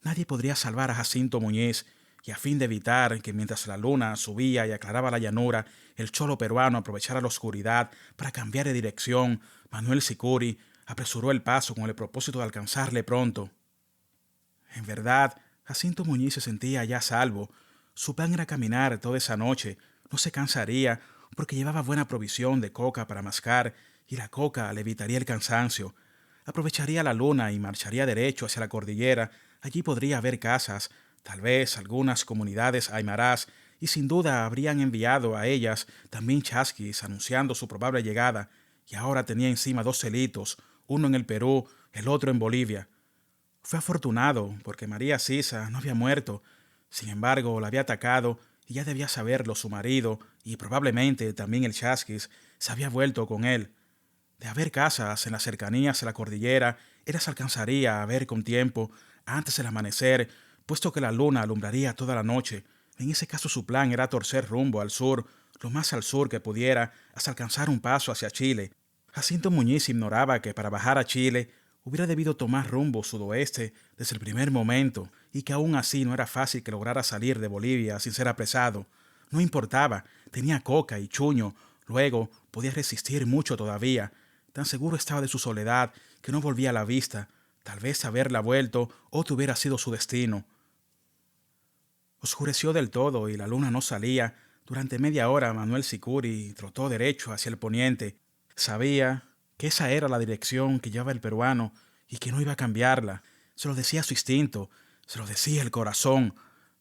Nadie podría salvar a Jacinto Muñiz, y a fin de evitar que mientras la luna subía y aclaraba la llanura, el cholo peruano aprovechara la oscuridad para cambiar de dirección, Manuel Sicuri apresuró el paso con el propósito de alcanzarle pronto. En verdad, Jacinto Muñiz se sentía ya a salvo. Su plan era caminar toda esa noche. No se cansaría porque llevaba buena provisión de coca para mascar y la coca le evitaría el cansancio. Aprovecharía la luna y marcharía derecho hacia la cordillera. Allí podría haber casas, tal vez algunas comunidades aymarás, y sin duda habrían enviado a ellas también chasquis anunciando su probable llegada, y ahora tenía encima dos celitos, uno en el Perú, el otro en Bolivia. Fue afortunado porque María Sisa no había muerto. Sin embargo, la había atacado y ya debía saberlo su marido y probablemente también el chasquis se había vuelto con él. De haber casas en las cercanías de la cordillera, él las alcanzaría a ver con tiempo antes del amanecer, puesto que la luna alumbraría toda la noche. En ese caso su plan era torcer rumbo al sur, lo más al sur que pudiera, hasta alcanzar un paso hacia Chile. Jacinto Muñiz ignoraba que para bajar a Chile hubiera debido tomar rumbo sudoeste desde el primer momento, y que aún así no era fácil que lograra salir de Bolivia sin ser apresado. No importaba, tenía coca y chuño, luego podía resistir mucho todavía. Tan seguro estaba de su soledad que no volvía a la vista. Tal vez haberla vuelto otro hubiera sido su destino. Oscureció del todo y la luna no salía. Durante media hora Manuel Sicuri trotó derecho hacia el poniente. Sabía que esa era la dirección que llevaba el peruano y que no iba a cambiarla. Se lo decía su instinto, se lo decía el corazón.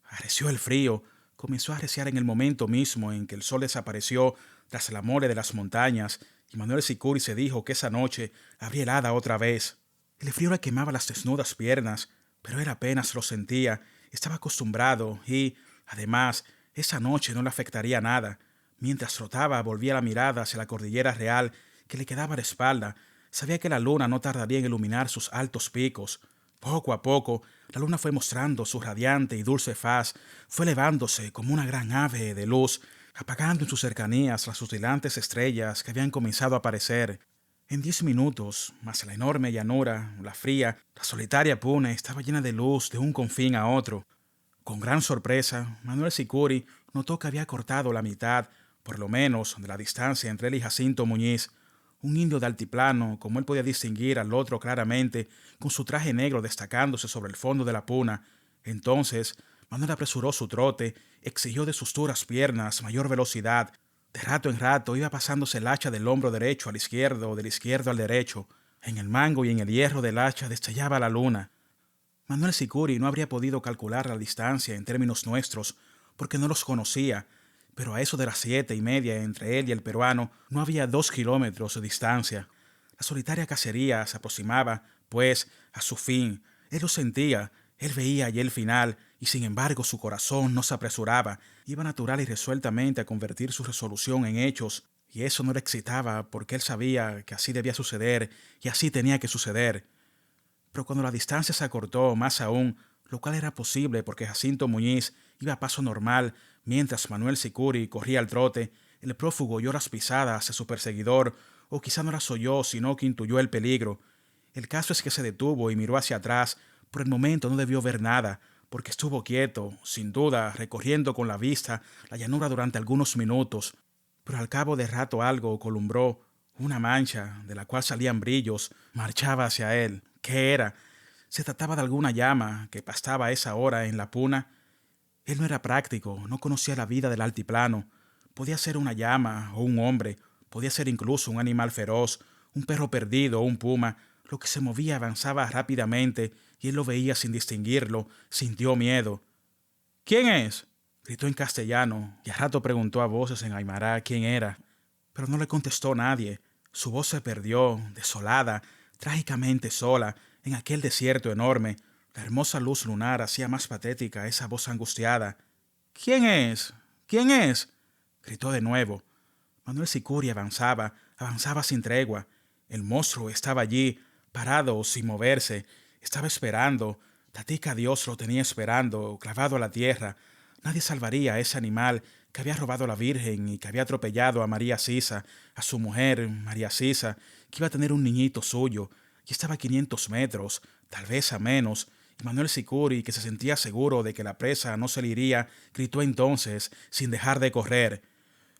Arreció el frío, comenzó a arreciar en el momento mismo en que el sol desapareció tras la mole de las montañas, y Manuel Sicuri se dijo que esa noche habría helada otra vez. El frío le quemaba las desnudas piernas, pero él apenas lo sentía. Estaba acostumbrado y, además, esa noche no le afectaría nada. Mientras trotaba, volvía la mirada hacia la cordillera real que le quedaba a la espalda. Sabía que la luna no tardaría en iluminar sus altos picos. Poco a poco, la luna fue mostrando su radiante y dulce faz, fue elevándose como una gran ave de luz, apagando en sus cercanías las oscilantes estrellas que habían comenzado a aparecer. En 10 minutos, más la enorme llanura, la fría, la solitaria puna estaba llena de luz de un confín a otro. Con gran sorpresa, Manuel Sicuri notó que había cortado la mitad, por lo menos, de la distancia entre él y Jacinto Muñiz. Un indio de altiplano, como él podía distinguir al otro claramente, con su traje negro destacándose sobre el fondo de la puna. Entonces, Manuel apresuró su trote, exigió de sus duras piernas mayor velocidad. De rato en rato iba pasándose el hacha del hombro derecho al izquierdo o del izquierdo al derecho. En el mango y en el hierro del hacha destellaba la luna. Manuel Sicuri no habría podido calcular la distancia en términos nuestros, porque no los conocía, pero a eso de las 7:30 entre él y el peruano no había 2 kilómetros de distancia. La solitaria cacería se aproximaba, pues, a su fin. Él lo sentía, él veía allí el final, y sin embargo su corazón no se apresuraba. Iba natural y resueltamente a convertir su resolución en hechos, y eso no le excitaba porque él sabía que así debía suceder y así tenía que suceder. Pero cuando la distancia se acortó más aún, lo cual era posible porque Jacinto Muñiz iba a paso normal, mientras Manuel Sicuri corría al trote, el prófugo oyó las pisadas de su perseguidor, o quizá no las oyó, sino que intuyó el peligro. El caso es que se detuvo y miró hacia atrás. Por el momento no debió ver nada, porque estuvo quieto, sin duda, recorriendo con la vista la llanura durante algunos minutos. Pero al cabo de rato algo columbró, una mancha, de la cual salían brillos, marchaba hacia él. ¿Qué era? ¿Se trataba de alguna llama que pastaba a esa hora en la puna? Él no era práctico, no conocía la vida del altiplano. Podía ser una llama o un hombre, podía ser incluso un animal feroz, un perro perdido o un puma. Lo que se movía avanzaba rápidamente y él lo veía sin distinguirlo, sintió miedo. ¿Quién es? Gritó en castellano y a rato preguntó a voces en aymara quién era. Pero no le contestó nadie. Su voz se perdió, desolada, trágicamente sola, en aquel desierto enorme. La hermosa luz lunar hacía más patética esa voz angustiada. ¿Quién es? ¿Quién es? Gritó de nuevo. Manuel Sicuri avanzaba, avanzaba sin tregua. El monstruo estaba allí, parado, sin moverse. Estaba esperando. Tatica Dios lo tenía esperando, clavado a la tierra. Nadie salvaría a ese animal que había robado a la Virgen y que había atropellado a María Sisa, a su mujer, María Sisa, que iba a tener un niñito suyo, y estaba a 500 metros, tal vez a menos, y Manuel Sicuri, que se sentía seguro de que la presa no se le iría, gritó entonces, sin dejar de correr.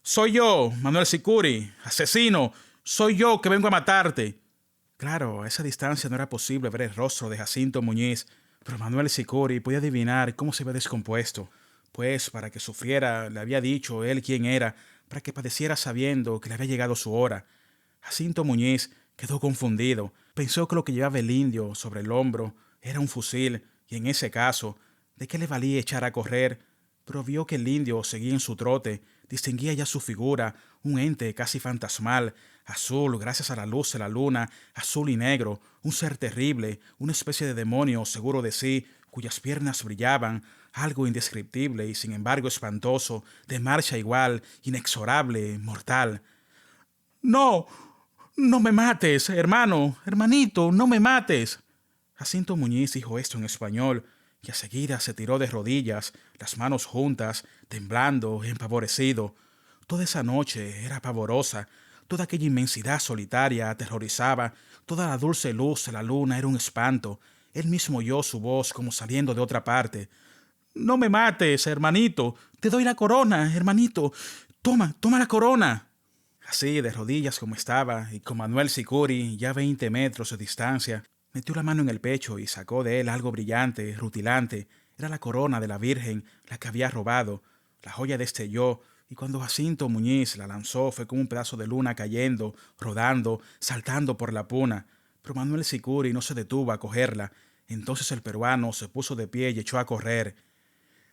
«¡Soy yo, Manuel Sicuri! ¡Asesino! ¡Soy yo que vengo a matarte!» Claro, a esa distancia no era posible ver el rostro de Jacinto Muñiz, pero Manuel Sicuri podía adivinar cómo se había descompuesto, pues para que sufriera le había dicho él quién era, para que padeciera sabiendo que le había llegado su hora. Jacinto Muñiz quedó confundido, pensó que lo que llevaba el indio sobre el hombro era un fusil, y en ese caso, ¿de qué le valía echar a correr? Pero vio que el indio seguía en su trote, distinguía ya su figura, un ente casi fantasmal, azul gracias a la luz de la luna, azul y negro, un ser terrible, una especie de demonio seguro de sí, cuyas piernas brillaban, algo indescriptible y sin embargo espantoso, de marcha igual, inexorable, mortal. No, no me mates, hermano, hermanito, no me mates. Jacinto Muñiz dijo esto en español, y a seguida se tiró de rodillas, las manos juntas, temblando, empavorecido. Toda esa noche era pavorosa, toda aquella inmensidad solitaria aterrorizaba, toda la dulce luz de la luna era un espanto. Él mismo oyó su voz como saliendo de otra parte. No me mates, hermanito. Te doy la corona, hermanito. Toma, toma la corona. Así, de rodillas como estaba, y con Manuel Sicuri, ya a 20 metros de distancia, metió la mano en el pecho y sacó de él algo brillante, rutilante. Era la corona de la Virgen, la que había robado. La joya destelló, y cuando Jacinto Muñiz la lanzó fue como un pedazo de luna cayendo, rodando, saltando por la puna. Pero Manuel Sicuri no se detuvo a cogerla. Entonces el peruano se puso de pie y echó a correr,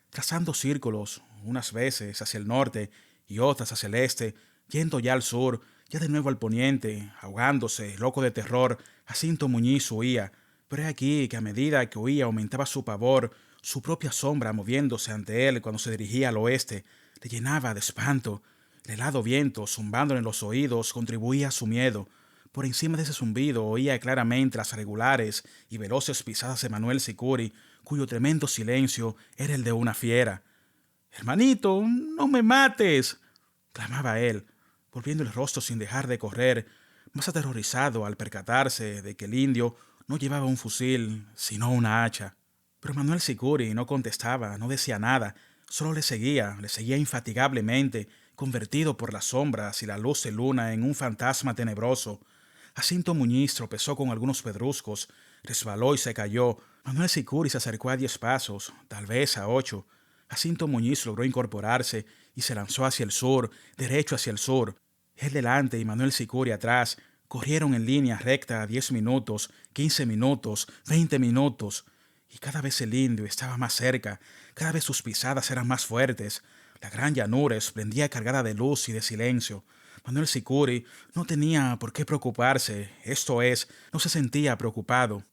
trazando círculos, unas veces hacia el norte y otras hacia el este, yendo ya al sur, ya de nuevo al poniente, ahogándose, loco de terror. Jacinto Muñiz huía, pero he aquí que a medida que huía aumentaba su pavor, su propia sombra moviéndose ante él cuando se dirigía al oeste, le llenaba de espanto. El helado viento, zumbándole en los oídos, contribuía a su miedo. Por encima de ese zumbido oía claramente las regulares y veloces pisadas de Manuel Sicuri, cuyo tremendo silencio era el de una fiera. Hermanito, no me mates, clamaba él, volviendo el rostro sin dejar de correr, más aterrorizado al percatarse de que el indio no llevaba un fusil, sino una hacha. Pero Manuel Sicuri no contestaba, no decía nada, solo le seguía infatigablemente, convertido por las sombras y la luz de luna en un fantasma tenebroso. Jacinto Muñiz tropezó con algunos pedruscos, resbaló y se cayó. Manuel Sicuri se acercó a 10 pasos, tal vez a 8. Jacinto Muñiz logró incorporarse y se lanzó hacia el sur, derecho hacia el sur. Él delante y Manuel Sicuri atrás. Corrieron en línea recta 10 minutos, 15 minutos, 20 minutos. Y cada vez el indio estaba más cerca, cada vez sus pisadas eran más fuertes. La gran llanura esplendía cargada de luz y de silencio. Manuel Sicuri no tenía por qué preocuparse, esto es, no se sentía preocupado.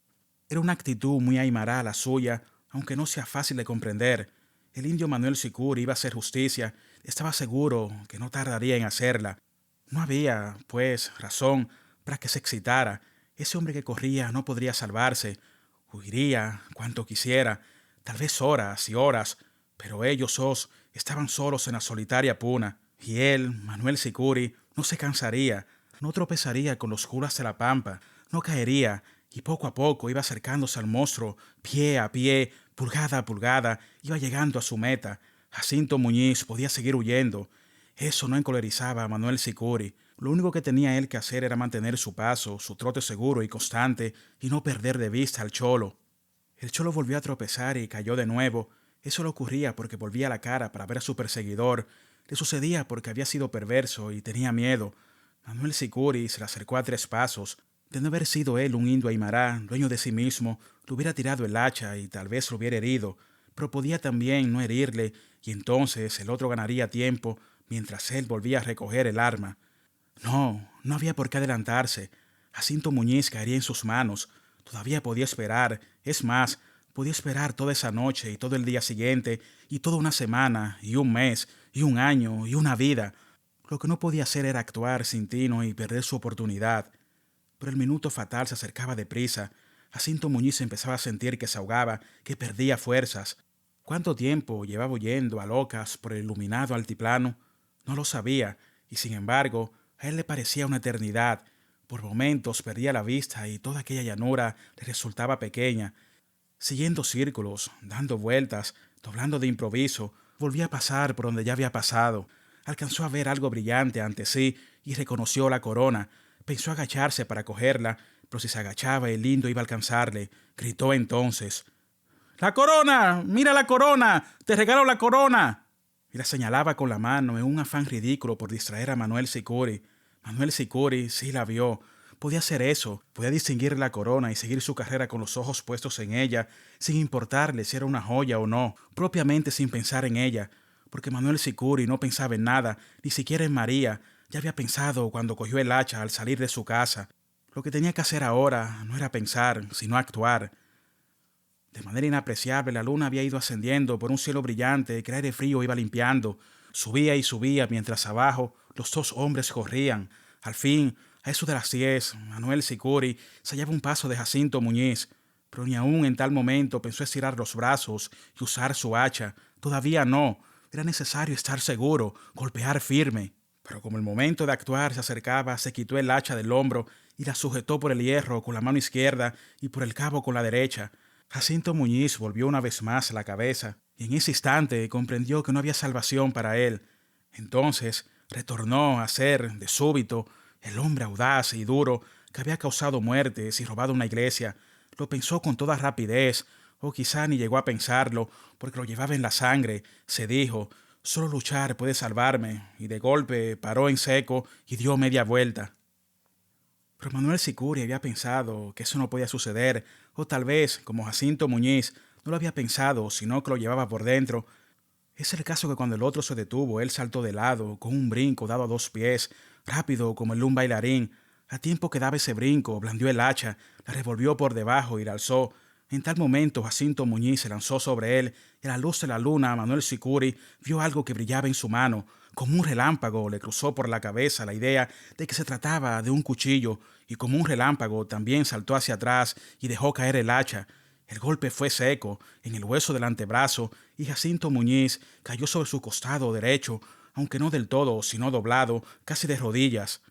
Era una actitud muy aimara la suya, aunque no sea fácil de comprender. El indio Manuel Sicuri iba a hacer justicia, estaba seguro que no tardaría en hacerla. No había, pues, razón para que se excitara. Ese hombre que corría no podría salvarse. Huiría cuanto quisiera, tal vez horas y horas, pero ellos dos estaban solos en la solitaria puna. Y él, Manuel Sicuri, no se cansaría, no tropezaría con los curas de la pampa, no caería, y poco a poco iba acercándose al monstruo, pie a pie, pulgada a pulgada, iba llegando a su meta. Jacinto Muñiz podía seguir huyendo. Eso no encolerizaba a Manuel Sicuri. Lo único que tenía él que hacer era mantener su paso, su trote seguro y constante, y no perder de vista al cholo. El cholo volvió a tropezar y cayó de nuevo. Eso le ocurría porque volvía la cara para ver a su perseguidor. Le sucedía porque había sido perverso y tenía miedo. Manuel Sicuri se le acercó a 3 pasos. De no haber sido él un indio aimara, dueño de sí mismo, le hubiera tirado el hacha y tal vez lo hubiera herido, pero podía también no herirle, y entonces el otro ganaría tiempo mientras él volvía a recoger el arma. No, no había por qué adelantarse. Jacinto Muñiz caería en sus manos. Todavía podía esperar. Es más, podía esperar toda esa noche y todo el día siguiente, y toda una semana, y un mes, y un año, y una vida. Lo que no podía hacer era actuar sin tino y perder su oportunidad. Pero el minuto fatal se acercaba deprisa. Jacinto Muñiz empezaba a sentir que se ahogaba, que perdía fuerzas. ¿Cuánto tiempo llevaba huyendo a locas por el iluminado altiplano? No lo sabía, y sin embargo, a él le parecía una eternidad. Por momentos perdía la vista y toda aquella llanura le resultaba pequeña. Siguiendo círculos, dando vueltas, doblando de improviso, volvía a pasar por donde ya había pasado. Alcanzó a ver algo brillante ante sí y reconoció la corona. Pensó agacharse para cogerla, pero si se agachaba el indio iba a alcanzarle. Gritó entonces: ¡La corona! ¡Mira la corona! ¡Te regalo la corona! Y la señalaba con la mano en un afán ridículo por distraer a Manuel Sicuri. Manuel Sicuri sí la vio. Podía hacer eso, podía distinguir la corona y seguir su carrera con los ojos puestos en ella, sin importarle si era una joya o no, propiamente sin pensar en ella, porque Manuel Sicuri no pensaba en nada, ni siquiera en María. Ya había pensado cuando cogió el hacha al salir de su casa. Lo que tenía que hacer ahora no era pensar, sino actuar. De manera inapreciable, la luna había ido ascendiendo por un cielo brillante que el aire frío iba limpiando. Subía y subía mientras abajo los 2 hombres corrían. Al fin, a eso de las 10, Manuel Sicuri se hallaba a un paso de Jacinto Muñiz, pero ni aún en tal momento pensó estirar los brazos y usar su hacha. Todavía no. Era necesario estar seguro, golpear firme. Pero como el momento de actuar se acercaba, se quitó el hacha del hombro y la sujetó por el hierro con la mano izquierda y por el cabo con la derecha. Jacinto Muñiz volvió una vez más la cabeza y en ese instante comprendió que no había salvación para él. Entonces retornó a ser, de súbito, el hombre audaz y duro que había causado muertes y robado una iglesia. Lo pensó con toda rapidez, o quizá ni llegó a pensarlo, porque lo llevaba en la sangre. Se dijo, solo luchar puede salvarme, y de golpe paró en seco y dio media vuelta. Pero Manuel Sicuri había pensado que eso no podía suceder, o tal vez, como Jacinto Muñiz, no lo había pensado, sino que lo llevaba por dentro. Es el caso que cuando el otro se detuvo, él saltó de lado, con un brinco dado a 2 pies, rápido como el de un bailarín. A tiempo que daba ese brinco, blandió el hacha, la revolvió por debajo y la alzó. En tal momento, Jacinto Muñiz se lanzó sobre él, y a la luz de la luna, Manuel Sicuri vio algo que brillaba en su mano. Como un relámpago le cruzó por la cabeza la idea de que se trataba de un cuchillo, y como un relámpago también saltó hacia atrás y dejó caer el hacha. El golpe fue seco, en el hueso del antebrazo, y Jacinto Muñiz cayó sobre su costado derecho, aunque no del todo, sino doblado, casi de rodillas.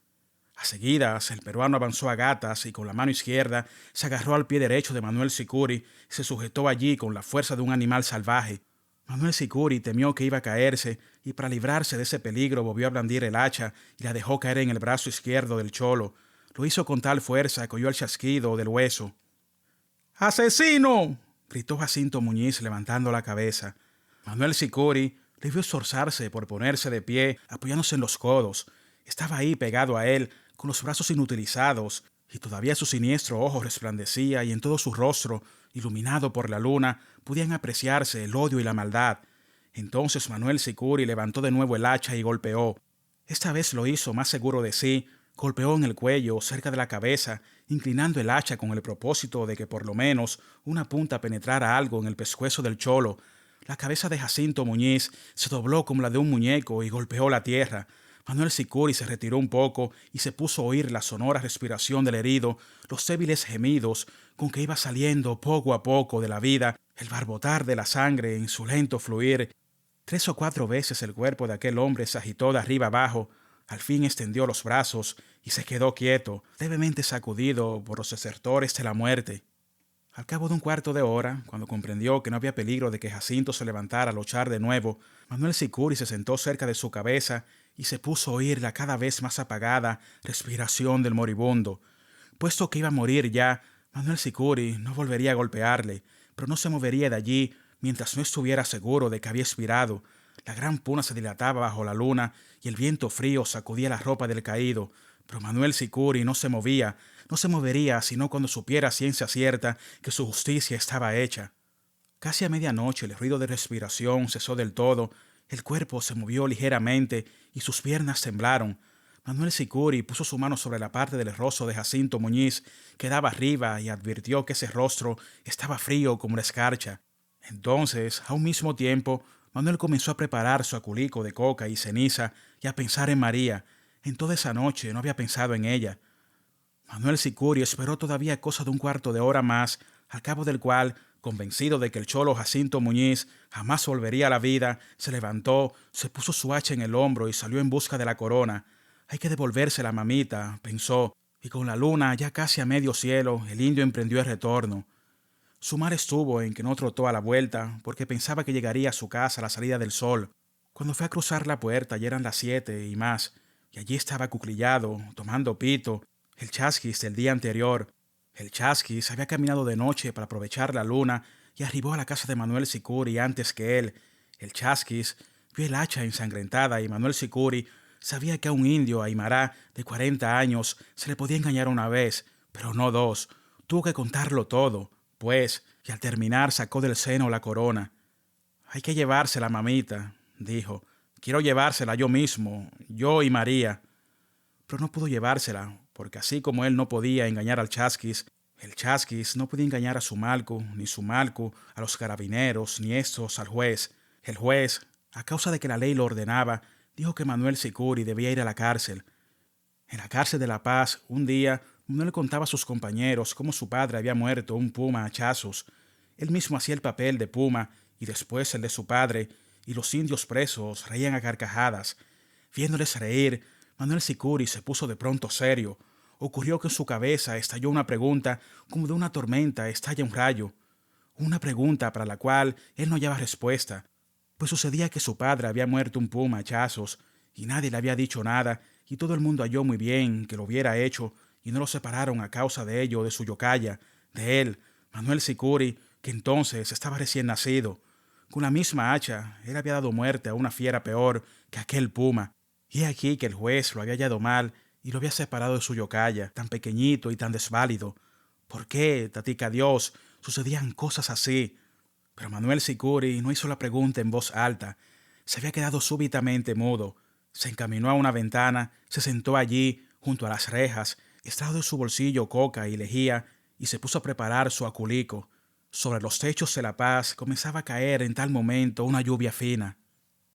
A seguidas, el peruano avanzó a gatas y con la mano izquierda se agarró al pie derecho de Manuel Sicuri y se sujetó allí con la fuerza de un animal salvaje. Manuel Sicuri temió que iba a caerse y para librarse de ese peligro volvió a blandir el hacha y la dejó caer en el brazo izquierdo del cholo. Lo hizo con tal fuerza que oyó el chasquido del hueso. ¡Asesino!, gritó Jacinto Muñiz levantando la cabeza. Manuel Sicuri le vio esforzarse por ponerse de pie, apoyándose en los codos. Estaba ahí pegado a él, con los brazos inutilizados, y todavía su siniestro ojo resplandecía y en todo su rostro, iluminado por la luna, podían apreciarse el odio y la maldad. Entonces Manuel Sicuri levantó de nuevo el hacha y golpeó. Esta vez lo hizo más seguro de sí, golpeó en el cuello, cerca de la cabeza, inclinando el hacha con el propósito de que por lo menos una punta penetrara algo en el pescuezo del cholo. La cabeza de Jacinto Muñiz se dobló como la de un muñeco y golpeó la tierra. Manuel Sicuri se retiró un poco y se puso a oír la sonora respiración del herido, los débiles gemidos con que iba saliendo poco a poco de la vida, el barbotar de la sangre en su lento fluir. 3 o 4 veces el cuerpo de aquel hombre se agitó de arriba abajo. Al fin extendió los brazos y se quedó quieto, levemente sacudido por los desertores de la muerte. Al cabo de un cuarto de hora, cuando comprendió que no había peligro de que Jacinto se levantara a luchar de nuevo, Manuel Sicuri se sentó cerca de su cabeza y se puso a oír la cada vez más apagada respiración del moribundo. Puesto que iba a morir ya, Manuel Sicuri no volvería a golpearle, pero no se movería de allí mientras no estuviera seguro de que había expirado. La gran puna se dilataba bajo la luna y el viento frío sacudía la ropa del caído, pero Manuel Sicuri no se movía, no se movería sino cuando supiera a ciencia cierta que su justicia estaba hecha. Casi a medianoche el ruido de respiración cesó del todo, el cuerpo se movió ligeramente y sus piernas temblaron. Manuel Sicuri puso su mano sobre la parte del rostro de Jacinto Muñiz, que daba arriba, y advirtió que ese rostro estaba frío como la escarcha. Entonces, a un mismo tiempo, Manuel comenzó a preparar su aculico de coca y ceniza y a pensar en María. En toda esa noche no había pensado en ella. Manuel Sicuri esperó todavía cosa de un cuarto de hora más, al cabo del cual, convencido de que el cholo Jacinto Muñiz jamás volvería a la vida, se levantó, se puso su hacha en el hombro y salió en busca de la corona. Hay que devolvérsela, mamita, pensó, y con la luna ya casi a medio cielo, el indio emprendió el retorno. Su mal estuvo en que no trotó a la vuelta, porque pensaba que llegaría a su casa a la salida del sol. Cuando fue a cruzar la puerta ya eran las 7 y más, y allí estaba acuclillado, tomando pito, el chasquis del día anterior. El chasquis había caminado de noche para aprovechar la luna y arribó a la casa de Manuel Sicuri antes que él. El chasquis vio el hacha ensangrentada y Manuel Sicuri sabía que a un indio aymara de 40 años se le podía engañar una vez, pero no dos. Tuvo que contarlo todo, pues, y al terminar sacó del seno la corona. Hay que llevársela, mamita, dijo. Quiero llevársela yo mismo, yo y María. Pero no pudo llevársela, porque así como él no podía engañar al chasquis, el chasquis no podía engañar a su malco a los carabineros, ni estos al juez. El juez, a causa de que la ley lo ordenaba, dijo que Manuel Sicuri debía ir a la cárcel. En la cárcel de La Paz, un día, Manuel contaba a sus compañeros cómo su padre había muerto un puma a hachazos. Él mismo hacía el papel de puma y después el de su padre, y los indios presos reían a carcajadas. Viéndoles reír, Manuel Sicuri se puso de pronto serio. Ocurrió que en su cabeza estalló una pregunta como de una tormenta estalla un rayo. Una pregunta para la cual él no hallaba respuesta, pues sucedía que su padre había muerto un puma a hachazos y nadie le había dicho nada y todo el mundo halló muy bien que lo hubiera hecho y no lo separaron a causa de ello de su yocaya, de él, Manuel Sicuri, que entonces estaba recién nacido. Con la misma hacha, él había dado muerte a una fiera peor que aquel puma. Y he aquí que el juez lo había hallado mal y lo había separado de su yocaya, tan pequeñito y tan desválido. ¿Por qué, tatica Dios, sucedían cosas así? Pero Manuel Sicuri no hizo la pregunta en voz alta. Se había quedado súbitamente mudo. Se encaminó a una ventana, se sentó allí, junto a las rejas, extrajo de su bolsillo coca y lejía y se puso a preparar su aculico. Sobre los techos de La Paz comenzaba a caer en tal momento una lluvia fina.